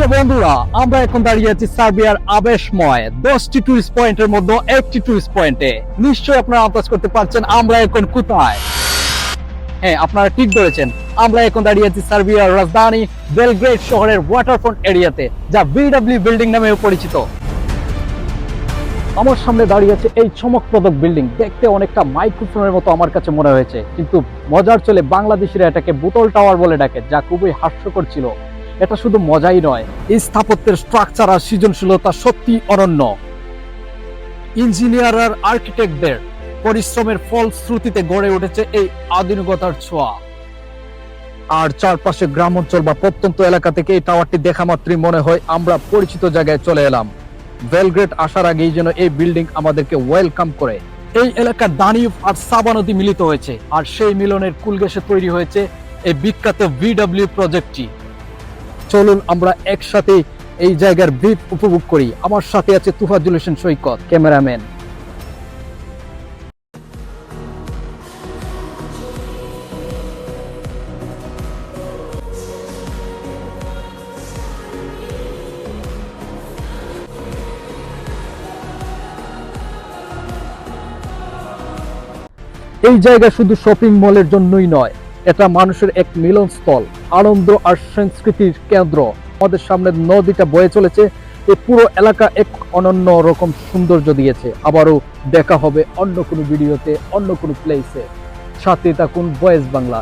Hello বন্ধুরা, আমরা এখন দাঁড়িয়ে আছি সার্বিয়ার আবেশময় 10টি টুরিস্ট পয়েন্টের মধ্যে একটি টুরিস্ট পয়েন্টে। নিশ্চয়ই আপনারা আন্দাজ করতে পারছেন আমরা এখন কোথায়। হ্যাঁ, আপনারা ঠিক ধরেছেন, আমরা এখন দাঁড়িয়ে আছি সার্বিয়ার রাজধানী বেলগ্রেড শহরের ওয়াটারফ্রন্ট এরিয়াতে, যা বিডব্লিউ বিল্ডিং নামেও পরিচিত। আমার সামনে দাঁড়িয়ে আছে এই চমকপ্রদ বিল্ডিং। দেখতে অনেকটা মাইক্রোফোনের মতো আমার কাছে মনে হয়েছে, কিন্তু মজার চলে বাংলাদেশিরা এটাকে বোতল টাওয়ার বলে ডাকে, যা খুবই হাস্যকর ছিল। এটা শুধু মজাই নয়, এই স্থাপত্যের স্ট্রাকচার আর সৃজনশীলতা সত্যি অনন্য। ইঞ্জিনিয়ার আর আর্কিটেক্টদের পরিশ্রমের ফলশ্রুতিতে গড়ে উঠেছে এই আধুনিকতার ছোঁয়া। আর চারপাশে গ্রাম অঞ্চল বা প্রত্যন্ত এলাকা থেকে এই টাওয়ারটি দেখা মাত্রই মনে হয় আমরা পরিচিত জায়গায় চলে এলাম। বেলগ্রেড আসার আগেই যেন এই বিল্ডিং আমাদেরকে ওয়েলকাম করে। এই এলাকার দানিউব আর সাবা নদী মিলিত হয়েছে, আর সেই মিলনের কুলঘেঁষে তৈরি হয়েছে এই বিখ্যাত বিডব্লিউ প্রজেক্টটি। চলুন আমরা একসাথে এই জায়গার ভিউ উপভোগ করি। আমার সাথে আছে তুফাজুল হোসেন সৈকত, ক্যামেরাম্যান। এই জায়গা শুধু শপিং মলের জন্যই নয়, এটা মানুষের এক মিলনস্থল, আনন্দ আর সংস্কৃতির কেন্দ্র। আমাদের সামনে নদীটা বয়ে চলেছে, এই পুরো এলাকা এক অনন্য রকম সৌন্দর্য দিয়েছে। আবারও দেখা হবে অন্য কোনো ভিডিওতে, অন্য কোনো প্লেসে। সাথে থাকুন ভয়েস বাংলা।